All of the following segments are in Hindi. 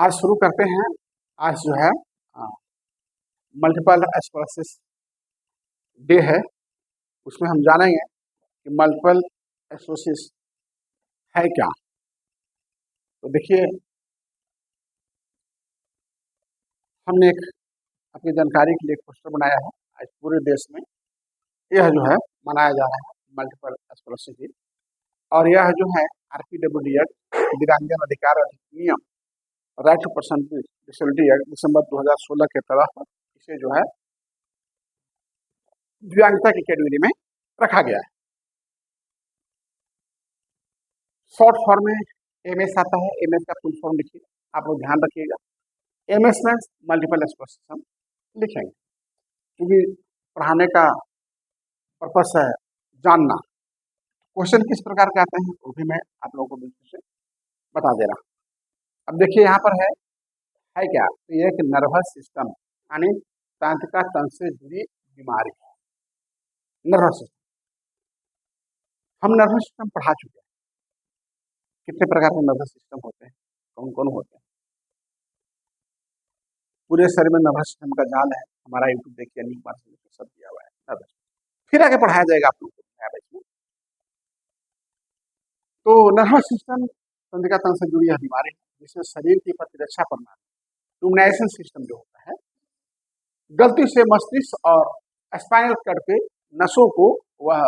आज शुरू करते हैं। आज जो है मल्टीपल स्क्लेरोसिस डे है। उसमें हम जानेंगे कि मल्टीपल स्क्लेरोसिस है क्या। तो देखिए, हमने एक अपनी जानकारी के लिए एक पोस्टर बनाया है। आज पूरे देश में यह जो है मनाया जा रहा है मल्टीपल स्क्लेरोसिस डे। और यह जो है RPWD एक्ट, दिव्यांगजन अधिकार अधिनियम, right to person with disability act दिसंबर 2016 के तहत इसे जो है दिव्यांगता की कैटेगरी में रखा गया है। शॉर्ट फॉर्म में MS आता है। MS का फुल फॉर्म लिखिए, आप लोग ध्यान रखिएगा। MS में मल्टीपल स्क्लेरोसिस हम लिखेंगे, क्योंकि पढ़ाने का पर्पस है जानना। क्वेश्चन किस प्रकार के आते हैं वो भी मैं आप लोगों को बिल्कुल से बता दे रहा हूँ। अब देखिए, यहाँ पर है क्या, तो ये एक नर्वस सिस्टम यानी तंत्रिका तंत्र से जुड़ी बीमारी है। नर्वस सिस्टम, हम नर्वस सिस्टम पढ़ा चुके हैं। कितने प्रकार के नर्वस सिस्टम होते हैं, कौन कौन होते हैं। पूरे शरीर में नर्वस सिस्टम का जाल है। हमारा यूट्यूब देखिए, अनेक बार सब दिया हुआ है नर्वस। फिर आगे पढ़ाया जाएगा आप लोगों को। तो नर्वस सिस्टम तंत्रिका तंत्र से जुड़ी यह बीमारी है, जिसमें शरीर की प्रतिरक्षा प्रणाली इम्यूनाइजेशन सिस्टम जो होता है, गलती से मस्तिष्क और स्पाइनल कॉर्ड पे नसों को वह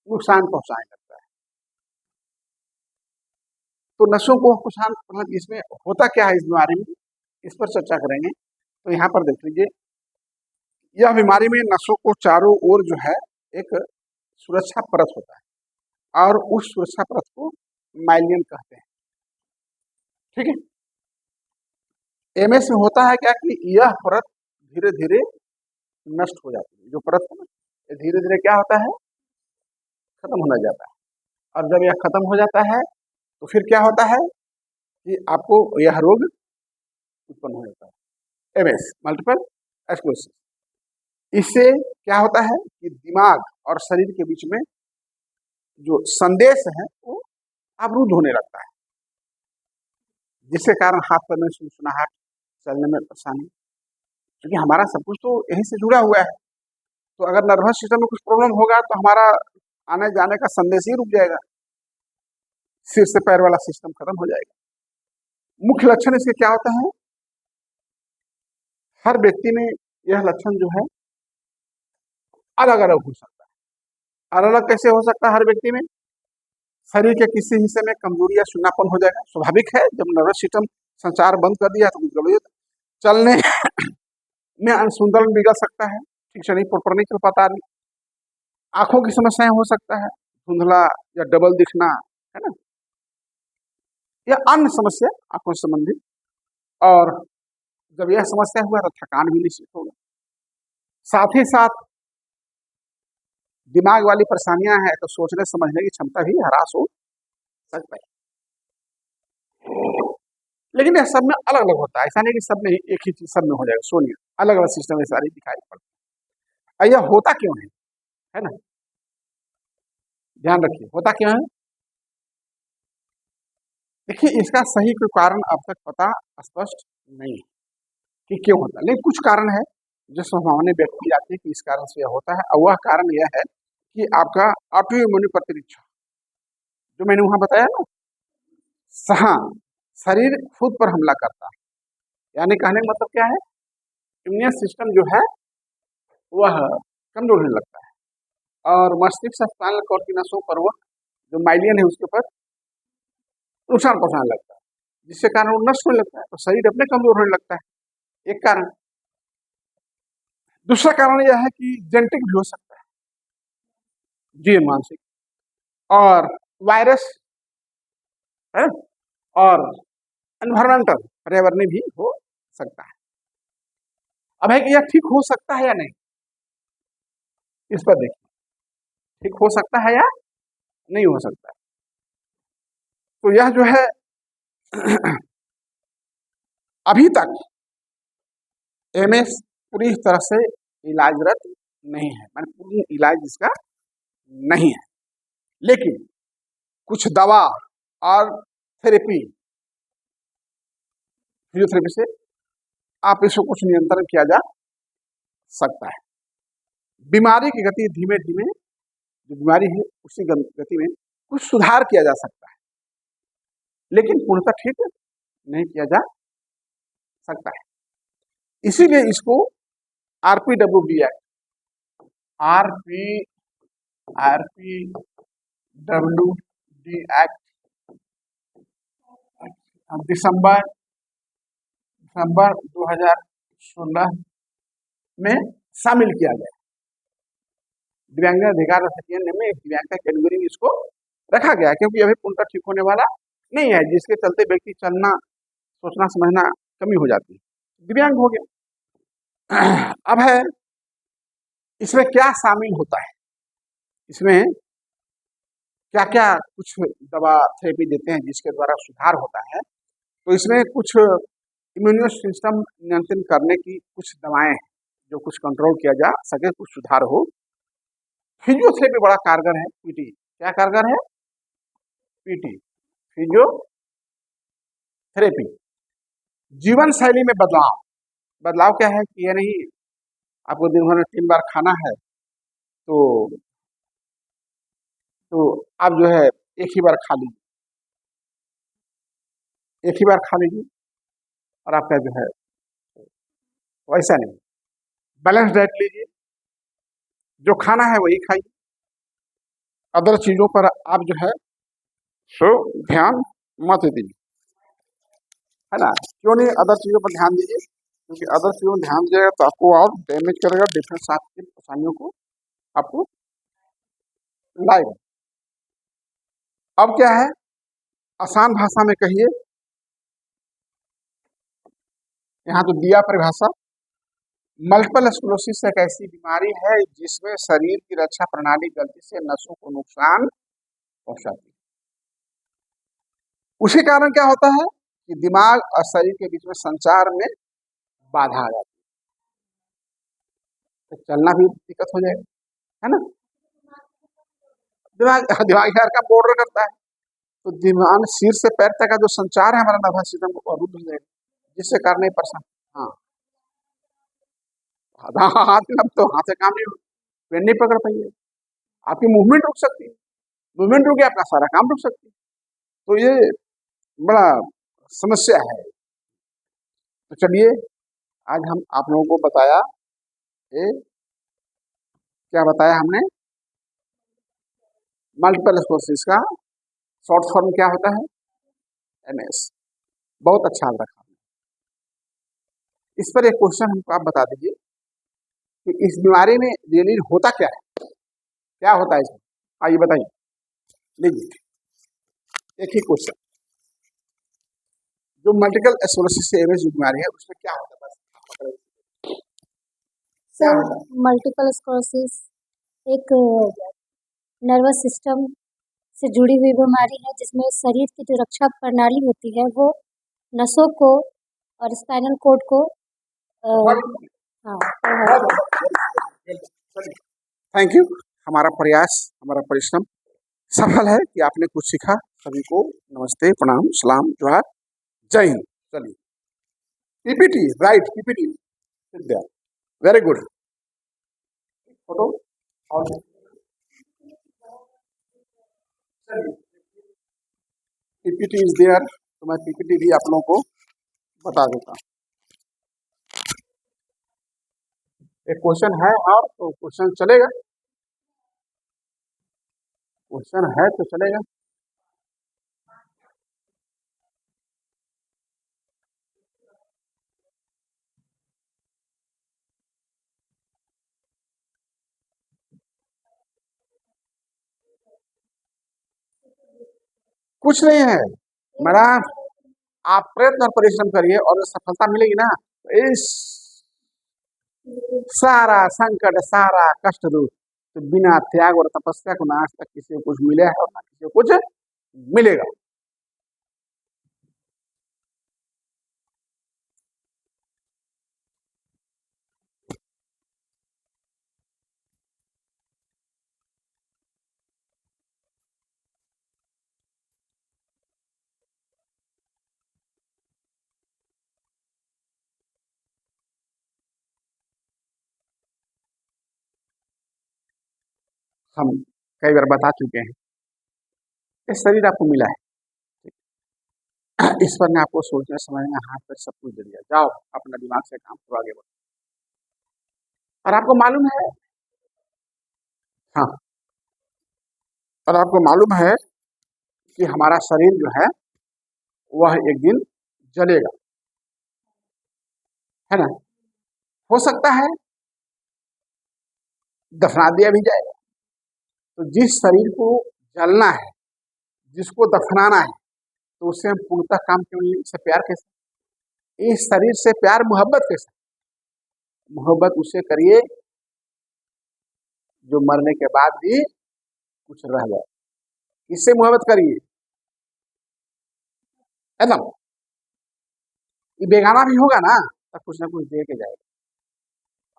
नुकसान पहुंचाने लगता है। तो नसों को नुकसान, इसमें होता क्या है इस बीमारी में, इस पर चर्चा करेंगे। तो यहाँ पर देख लीजिए, यह बीमारी में नसों को चारों ओर जो है एक सुरक्षा परत होता है, और उस सुरक्षा परत को माइलिन कहते हैं। ठीक है। MS में होता है क्या कि यह परत धीरे धीरे नष्ट हो जाती है। जो परत है ना, ये धीरे धीरे क्या होता है, खत्म होना जाता है। और जब यह खत्म हो जाता है तो फिर क्या होता है कि आपको यह रोग उत्पन्न हो जाता है, MS मल्टीपल स्क्लेरोसिस। इससे क्या होता है कि दिमाग और शरीर के बीच में जो संदेश है वो अवरुद्ध होने लगता है, जिसके कारण हाथ पैर में सुनसुनाहट, चलने में परेशानी, क्योंकि हमारा सब कुछ तो यहीं से जुड़ा हुआ है। तो अगर नर्वस सिस्टम में कुछ प्रॉब्लम होगा तो हमारा आने जाने का संदेश ही रुक जाएगा, सिर से पैर वाला सिस्टम खत्म हो जाएगा। मुख्य लक्षण इसके क्या होता है, हर व्यक्ति में यह लक्षण जो है अलग अलग हो सकता है। अलग अलग कैसे हो सकता है, हर व्यक्ति में शरीर के किसी हिस्से में कमजोरी या सुन्नापन हो जाएगा, स्वाभाविक है। जब नर्वस सिस्टम संचार बंद कर दिया तो कुछ चलने में अनुसंधान बिगड़ सकता है, ठीक से नहीं प्रॉपर नहीं चल पाता आदमी। आंखों की समस्याएं हो सकता है, धुंधला या डबल दिखना, है ना, या अन्य समस्या आंखों से संबंधित। और जब यह समस्या हुआ तो थकान भी निश्चित होगा। साथ ही साथ दिमाग वाली परेशानियां हैं तो सोचने समझने की क्षमता भी ह्रास हो सकता है। लेकिन यह सब में अलग अलग होता है, ऐसा नहीं कि सब में एक ही चीज सब में हो जाएगा। सोनिए, अलग अलग सिस्टम में सारी दिखाई पड़ता है। यह होता क्यों है ना, ध्यान रखिए, होता क्यों है। देखिए, इसका सही कोई कारण अब तक पता स्पष्ट नहीं है कि क्यों होता है, लेकिन कुछ कारण है जो संभावना व्यक्त की जाती है कि इस कारण से यह होता है। और वह कारण यह है कि आपका ऑटो इम्यून प्रतिरक्षा, जो मैंने वहां बताया ना, हाँ, शरीर खुद पर हमला करता है। यानी कहने का मतलब क्या है, इम्यून सिस्टम जो है वह कमजोर होने लगता है, और मस्तिष्क स्पाइनल कॉर्ड की नसों पर वह जो माइलिन है उसके ऊपर नुकसान पहुंचाने लगता है, जिसके कारण वो नष्ट होने लगता है। तो शरीर अपने कमजोर होने लगता है, एक कारण। दूसरा कारण यह है कि जेनेटिक भी हो सकता है, जी मानसिक, और वायरस है, और एनवायरमेंटल पर्यावरणीय भी हो सकता है। अब है कि यह ठीक हो सकता है या नहीं, इस पर देखिए, ठीक हो सकता है या नहीं हो सकता है। तो यह जो है अभी तक MS पूरी तरह से इलाजरत नहीं है, माने पूर्ण इलाज इसका नहीं है। लेकिन कुछ दवा और थेरेपी फिजियोथेरेपी से आप इसको कुछ नियंत्रण किया जा सकता है। बीमारी की गति धीमे धीमे, जो बीमारी है उसी गति में कुछ सुधार किया जा सकता है, लेकिन पूर्णतः ठीक नहीं किया जा सकता है। इसीलिए इसको आरपीडब्ल्यूडी एक्ट, आरपीडब्ल्यूडी एक्ट दिसंबर 2016 में शामिल किया गया। दिव्यांग अधिकार अधिनियम में एक दिव्यांग का कैटेगरी में इसको रखा गया, क्योंकि अभी पूर्णतः ठीक होने वाला नहीं है, जिसके चलते व्यक्ति चलना, सोचना समझना कमी हो जाती है, दिव्यांग हो गया। अब है इसमें क्या शामिल होता है, इसमें क्या क्या कुछ दवा थेरेपी देते हैं जिसके द्वारा सुधार होता है। तो इसमें कुछ इम्यूनो सिस्टम नियंत्रण करने की कुछ दवाएं हैं जो कुछ कंट्रोल किया जा सके, कुछ सुधार हो। फिजियोथेरेपी बड़ा कारगर है। पीटी क्या कारगर है? PT, physiotherapy. जीवन शैली में बदलाव, बदलाव क्या है कि ये नहीं आपको दिन भर में 3 बार खाना है तो आप जो है एक ही बार खा लीजिए, एक ही बार खा लीजिए और आपका जो है वैसा नहीं। बैलेंस डाइट लीजिए, जो खाना है वही खाइए, अदर चीजों पर आप जो है सो ध्यान मत दीजिए, है ना। क्यों नहीं अदर चीजों पर ध्यान दीजिए? क्योंकि अदर चीजों पर ध्यान दीजिएगा तो आपको और डैमेज करेगा, डिफरेंस आपकी परेशानियों को आपको लाएगा। अब क्या है, आसान भाषा में कहिए, यहाँ तो दिया परिभाषा। मल्टीपल स्क्लेरोसिस एक ऐसी बीमारी है जिसमें शरीर की रक्षा प्रणाली गलती से नसों को नुकसान पहुंचाती है। उसी कारण क्या होता है कि दिमाग और शरीर के बीच में संचार में बाधा आ जाती है, तो चलना भी दिक्कत हो जाएगा, है ना। दिमाग यार का बॉर्डर करता है, तो दिमाग सिर से पैर तक का जो संचार है हमारा नर्वस सिस्टम को अवरुद्ध हो जाएगा, जिससे कारण नहीं परेशान। हाँ हाथ में, अब तो हाथ से काम नहीं, पेन नहीं पकड़ पाइए, आपकी मूवमेंट रुक सकती है, मूवमेंट रुक गया आपका सारा काम रुक सकती है, तो ये बड़ा समस्या है। तो चलिए आज हम आप लोगों को बताया, ये क्या बताया हमने, मल्टीपल स्क्लेरोसिस का शॉर्ट फॉर्म क्या होता है, एमएस। बहुत अच्छा रखा। इस पर एक क्वेश्चन हमको आप बता दीजिए कि इस बीमारी में रियली होता क्या है, क्या होता है इसमें, आइए बताइए। लीजिए एक ही क्वेश्चन, जो मल्टीपल स्क्लेरोसिस से एमएस बीमारी है उसमें क्या होता है? सर मल्टीपल स्क्लेरोसिस एक नर्वस सिस्टम से जुड़ी हुई बीमारी है जिसमें शरीर की जो रक्षा प्रणाली होती है वो नसों को और स्पाइनल कोड को थैंक यू। हमारा प्रयास, हमारा परिश्रम सफल है कि आपने कुछ सीखा। सभी को नमस्ते, प्रणाम, सलाम, जोहार, जय हिंद। चलिए PPT, right, PPT, very good. Photo और पीपीटी इज देयर, तो मैं पीपीटी भी आप लोगों को बता देता हूँ। एक क्वेश्चन है और तो क्वेश्चन चलेगा, क्वेश्चन है तो चलेगा। कुछ नहीं है मैडम, आप प्रयत्न और परिश्रम करिए और सफलता मिलेगी ना, इस सारा संकट, सारा कष्ट दूर, तो बिना त्याग और तपस्या को ना आज तक किसी को कुछ मिला है और ना किसी को कुछ मिलेगा। हम कई बार बता चुके हैं। ये शरीर आपको मिला है, इस पर ने आपको सोचने समझना हाथ पर सब कुछ दे दिया, जाओ अपना दिमाग से काम करो, आगे बढ़ो। और आपको मालूम है, हाँ, और आपको मालूम है कि हमारा शरीर जो है वह एक दिन जलेगा, है ना। हो सकता है दफना दिया भी जाएगा। तो जिस शरीर को जलना है, जिसको दफनाना है, तो उससे हम पूर्णतः काम क्यों नहीं, इससे प्यार कैसे, इस शरीर से प्यार मोहब्बत कैसे, मोहब्बत उससे करिए जो मरने के बाद भी कुछ रह जाए, इससे मोहब्बत करिए, है ना। ये बेगाना भी होगा ना कुछ ना कुछ दे के जाएगा,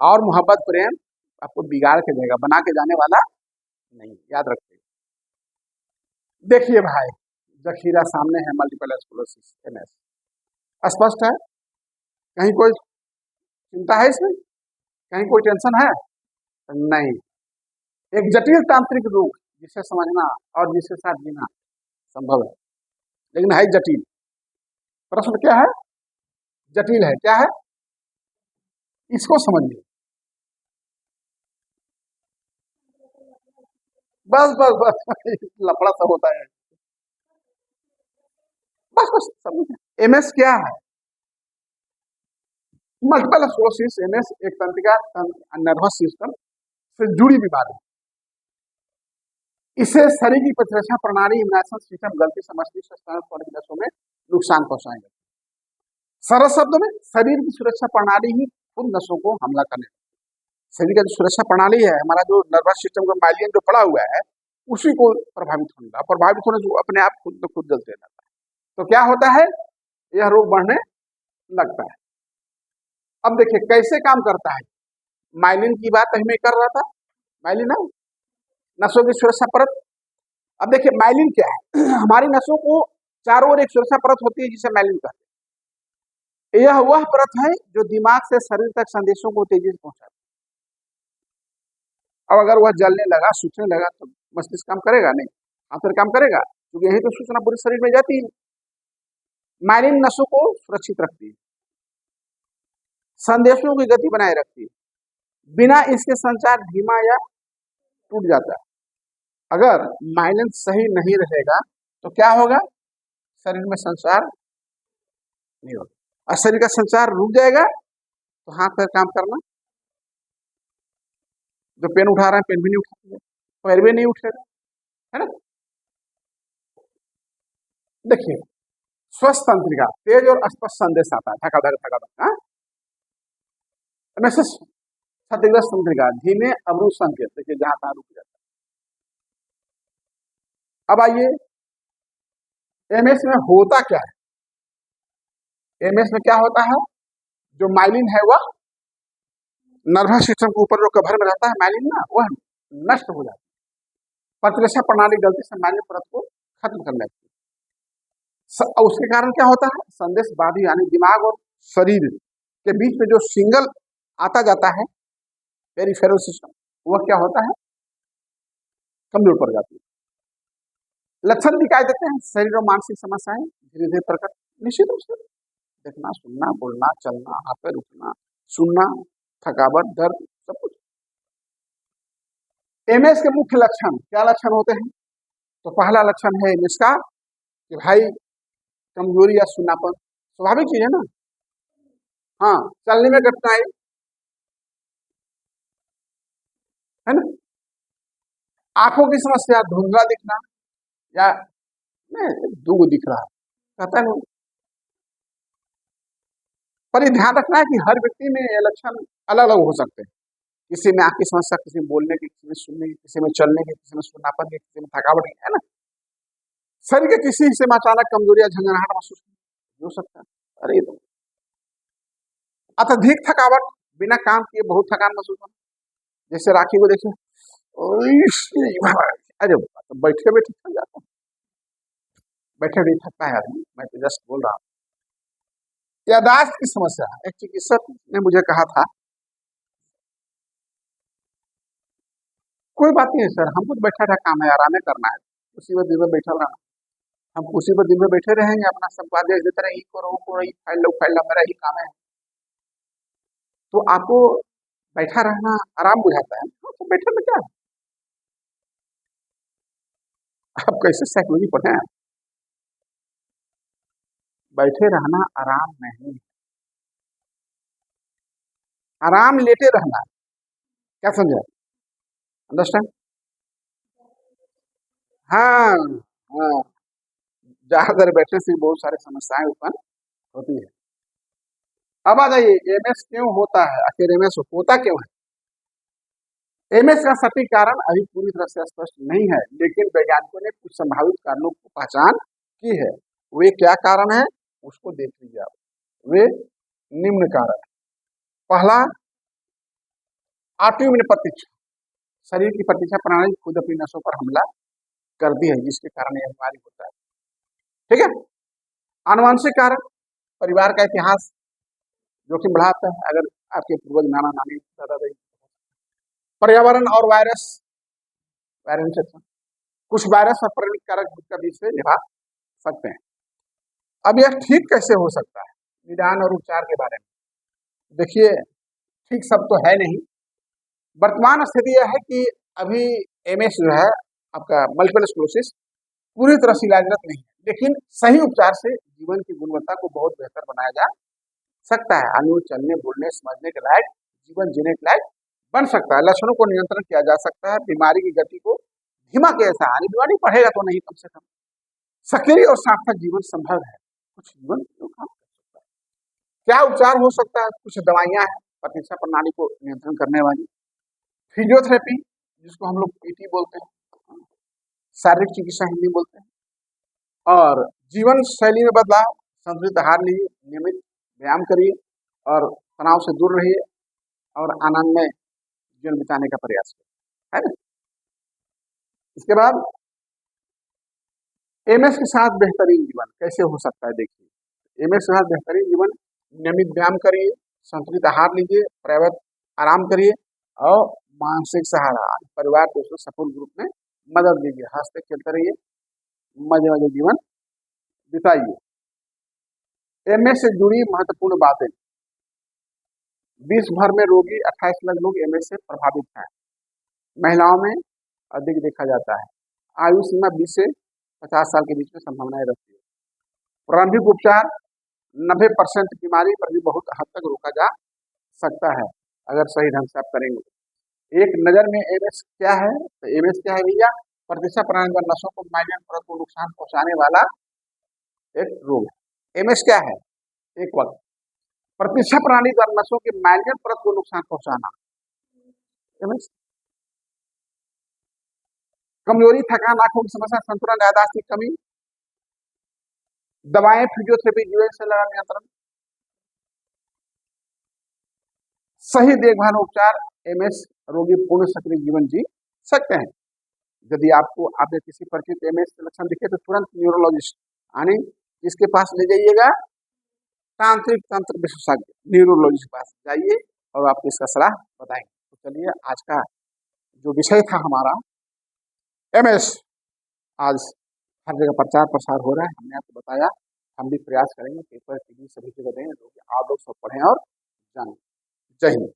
और मोहब्बत प्रेम आपको बिगाड़ के देगा, बना के जाने वाला नहीं, याद रखिए। देखिए भाई, जखीरा सामने है, मल्टीपल स्क्लेरोसिस MS, स्पष्ट है, कहीं कोई चिंता है इसमें, कहीं कोई टेंशन है नहीं। एक जटिल तांत्रिक रोग जिसे समझना और जिसके साथ जीना संभव है, लेकिन है जटिल। प्रश्न क्या है, जटिल है, क्या है, इसको समझिए। बस बस बस लफड़ा सब होता है, बस बस समझिए। MS क्या है, मल्टीपल स्क्लेरोसिस MS एक तंत्रिका नर्वस सिस्टम से जुड़ी बीमारी, इसे शरीर की प्रतिरक्षा प्रणाली इम्यूनाइजेशन सिस्टम गलती से मस्तिष्क में नुकसान पहुंचाएंगे। सरल शब्द में शरीर की सुरक्षा प्रणाली ही खुद नसों को हमला करने, शरीर का जो सुरक्षा प्रणाली है, हमारा जो नर्वस सिस्टम का माइलियन जो पड़ा हुआ है, उसी को प्रभावित होगा, प्रभावित होने से अपने आप खुद ब खुद जलते रहता है। तो क्या होता है, यह रोग बढ़ने लगता है। अब देखिए कैसे काम करता है, माइलिन की बात मैं कर रहा था, माइलिन है नसों की सुरक्षा परत। अब देखिए माइलिन क्या है हमारी नसों को चारों ओर एक सुरक्षा परत होती है जिसे माइलिन कहते हैं। यह वह परत है जो दिमाग से शरीर तक संदेशों को तेजी से पहुंचाती है। अब अगर वह जलने लगा, सूखने लगा, तो मस्तिष्क काम करेगा नहीं, फिर काम करेगा, क्योंकि यही तो सूचना पूरे शरीर में जाती है। माइलिन नसों को सुरक्षित रखती है, संदेशों की गति बनाए रखती है, बिना इसके संचार धीमा या टूट जाता है। अगर माइलिन सही नहीं रहेगा तो क्या होगा, शरीर में संचार नहीं होगा, और शरीर का संचार रुक जाएगा तो हाथ पैर काम करना, जो पेन उठा रहे हैं पेन भी नहीं उठा, पैर भी नहीं उठेगा, है ना। देखिए स्वस्थ तंत्रिका तेज और स्पष्ट संदेश आता है, थकाधक थकाधक, क्षतिग्रस्त तंत्रिका धीमे अवरुद्ध संकेत, देखिए जहां तहां रुक जाता है। अब आइए MS में होता क्या है, MS में क्या होता है, जो माइलिन है वह नर्वस सिस्टम के ऊपर जो कवर में रहता है माइलिन ना, वह नष्ट हो जाता है, प्रतिरक्षा प्रणाली गलती से माइलिन परत को खत्म कर लेती है। उसके कारण क्या होता है, संदेश बाधी यानी दिमाग और शरीर के बीच में जो सिंगल आता जाता है पेरिफेरल सिस्टम, वह क्या होता है, कमजोर पड़ जाती है। लक्षण दिखाई देते हैं, शरीर और मानसिक समस्याएं धीरे धीरे प्रकट, निश्चित रूप से देखना, सुनना, बोलना, चलना, हाथ पैर उठना, सुनना, थकावट, दर्द, सब कुछ। MS के मुख्य लक्षण क्या लक्षण होते हैं, तो पहला लक्षण है MS का कि भाई कमजोरी या सुन्नापन, स्वाभाविक चीज है ना, हाँ, चलने में कठिनाई, है ना, आंखों की समस्या, धुंधला दिखना, या नहीं दूर दिख रहा है, कहता है। पर ये ध्यान रखना है कि हर व्यक्ति में ये लक्षण अलग अलग हो सकते हैं, किसी में आंख की समस्या, किसी में बोलने की, किसी में सुनने की, किसी में चलने की, किसी में सुन्नापन की, किसी में थकावट की, है ना। शरीर के किसी हिस्से में अचानक कमजोरी या झंझनाहट महसूस हो सकता है। अरे तो अत्यधिक थकावट, बिना काम किए बहुत थकान महसूस होना, जैसे राखी को देखिए, अरे तो बैठे बैठे थक जाता हूँ, बैठे बैठे थकता है आदमी, मैं तो जस्ट बोल रहा हूँ। यादाश्त की समस्या, एक चिकित्सक ने मुझे कहा था कोई बात नहीं है सर, हमको तो बैठा रहा काम है, आराम करना है, उसी पर दिन भर बैठा रहना। हम उसी पर दिन भर बैठे रहेंगे, अपना सबको आदेश देते रहे, करो करो, फाइल लो, मेरा ही काम है। तो आपको बैठा रहना आराम बुझाता है, हाँ, तो बैठे में क्या है? आप कैसे साइकोलॉजी पढ़े हैं? बैठे रहना आराम नहीं, आराम लेटे रहना है। क्या समझे? अंडरस्टैंड? हाँ, हाँ, ज्यादा देर बैठने से बहुत सारी समस्याएं उत्पन्न होती है। अब आ जाइए, एमएस क्यों होता है, आखिर एमएस होता क्यों है? एमएस का सटीक कारण अभी पूरी तरह से स्पष्ट नहीं है, लेकिन वैज्ञानिकों ने कुछ संभावित कारणों की पहचान की है। वे क्या कारण है उसको देख लीजिए आप। वे निम्न कारण। पहला, ऑटोइम्यून प्रतिरक्षा, शरीर की प्रतिरक्षा प्रणाली खुद अपनी नसों पर हमला करती है, जिसके कारण यह बीमारी होता है। ठीक है। आनुवंशिक कारण, परिवार का इतिहास जोखिम बढ़ाता है, अगर आपके पूर्वज नाना नानी दादा दादी। पर्यावरण और वायरस, वायरल इन्फेक्शन, कुछ वायरस और परिणत कारक भूमिका बीच से निभा सकते हैं। अब यह ठीक कैसे हो सकता है? निदान और उपचार के बारे में देखिए, ठीक सब तो है नहीं। वर्तमान स्थिति यह है कि अभी एमएस जो है आपका मल्टीपल स्क्लेरोसिस पूरी तरह से इलाजरत नहीं है, लेकिन सही उपचार से जीवन की गुणवत्ता को बहुत बेहतर बनाया जा सकता है। आदमी चलने बोलने समझने के लायक, जीवन जीने के लायक बन सकता है। लक्षणों को नियंत्रण किया जा सकता है, बीमारी की गति को धीमा कैसा है, बीमारी बढ़ेगा तो नहीं, कम से कम सक्रिय और सार्थक जीवन संभव है। कुछ जीवन क्यों काम कर सकता है? क्या उपचार हो सकता है? कुछ दवाइयां हैं प्रतिरक्षा प्रणाली को नियंत्रण करने वाली। फिजियोथेरेपी, जिसको हम लोग पीटी बोलते हैं, शारीरिक चिकित्सा हिंदी बोलते हैं। और जीवन शैली में बदलाव, संतुलित आहार लीजिए, नियमित व्यायाम करिए और तनाव से दूर रहिए और आनंदमय जीवन बिताने का प्रयास करिए, है ना? इसके बाद एमएस के साथ बेहतरीन जीवन कैसे हो सकता है? देखिए, एमएस के साथ बेहतरीन जीवन, नियमित व्यायाम करिए, संतुलित आहार लीजिए, पर्याप्त आराम करिए और मानसिक सहारा, परिवार दोस्तों सपोर्ट ग्रुप में मदद लीजिए, हंसते खेलते रहिए, मजे मजे जीवन बिताइए। एमएस से जुड़ी महत्वपूर्ण बातें, विश्व भर में रोगी 28 लाख लोग एमएस से प्रभावित हैं। महिलाओं में अधिक देखा जाता है। आयु सीमा 20 से 50 साल के बीच में संभावनाएं रहती है। प्रारंभिक उपचार, 90% बीमारी पर भी बहुत हद तक रोका जा सकता है अगर सही ढंग से आप करेंगे। एक नजर में एमएस क्या है? तो एमएस क्या है भैया? प्रतिरक्षा प्रणाली पर नसों को माइग्रेन परत को नुकसान पहुंचाने वाला एक रोग है। एमएस क्या है? एक वक्त प्रतिरक्षा प्रणाली पर नसों के माइग्रेन परत को नुकसान पहुंचाना, एमएस। कमजोरी, थकान, आंखों की समस्या, संतुलन, याददाश्त की कमी, दवाएं, फिजियोथेरेपी, जीवन से लगा नियंत्रण, सही देखभाल उपचार, एमएस रोगी पूर्ण सक्रिय जीवन जी सकते हैं। यदि आपको आपके किसी परिचित एमएस के लक्षण दिखे तो तुरंत न्यूरोलॉजिस्ट यानी इसके पास ले जाइएगा, तांत्रिक तंत्र विशेषज्ञ न्यूरोलॉजिस्ट के पास जाइए और आपको इसका सलाह बताएंगे। तो चलिए, आज का जो विषय था हमारा एमएस, आज हर जगह प्रचार प्रसार हो रहा है, हमने आपको बताया। हम भी प्रयास करेंगे पेपर टीवी सभी जगह दें, आप लोग सब पढ़ें और जानें। जय हिंद।